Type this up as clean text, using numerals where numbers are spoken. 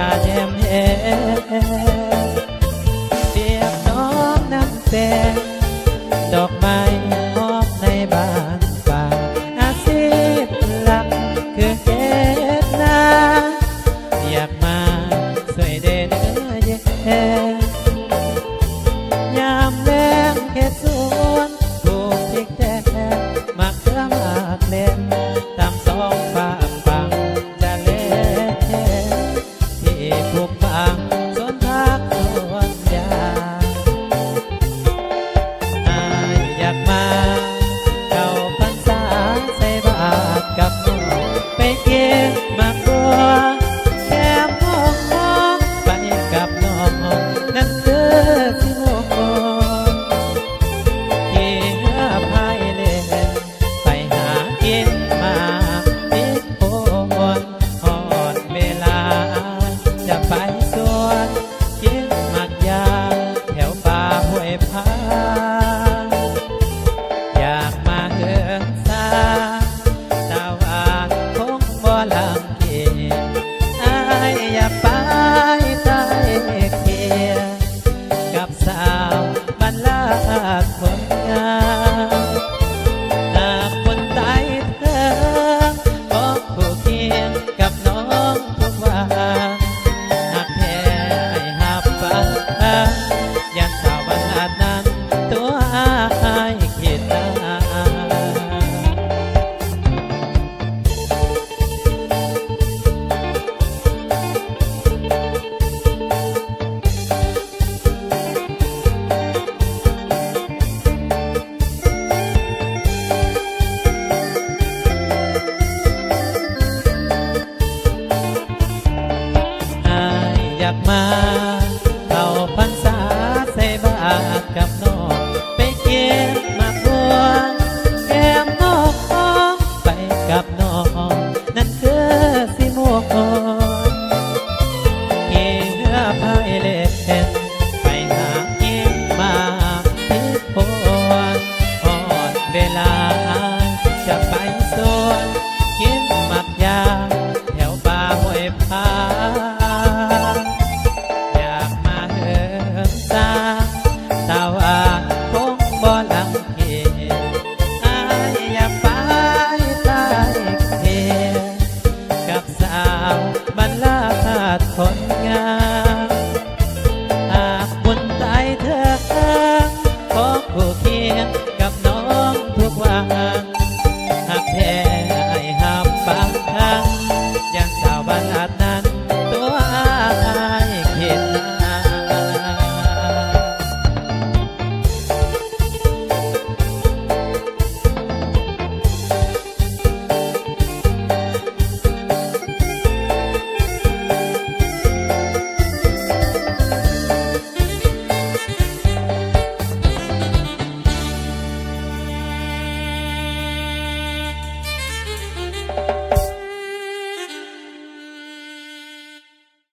าแย้มแย้มเปียกน้องน้ำแสงดอกไม้หอมในบ้านป่าอาชีพหลักคือเก็บนาอยากมาสวยเด่นเย็นยามแรงเฮ็ดสวนปลูกพริกแดงมะเขือมากเล่นตามสองฟ้าปังจะเล่นที่ผูกพังสวนพักสวนยาอยากมาเข้าพรรษาใส่บาตรกับน้องไปเก็บมะกรูดแก้มห้องไปกับน้องนั่นคือสิโมโกขี่เรือพายเล่นไปหากินมาติดโคนหอดเวลาจะไปสวนกินหมากยางแถวป่าห้วยพาอยากมาเฮือนซาแต่ว่าคงบ่ลังเกียจอย่าไปใต้เกียกับสาวบ้านลาดคนงามหากคนใต้เธอก็คู่เคียงกับน้องทุกวันหากแพ้ให้หับฟังยันสาวบ้านลาดนั้นตัวอ้ายคิดตาอยากมาเข้าพรรษาใส่บาตรกับน้องไปเก็บมะพร้าวแก้มน้องไปกับน้องนั่นคือสิโมโกขี่เรือพายเล่นไปหากินมาที่โคนหอดเวลาจะไปสวนกินหมากยางแถวป่าห้วยพาตาว่าคงบ่ลังเกียจอย่าไปใต้เกียกับสาวบ้านลาดคน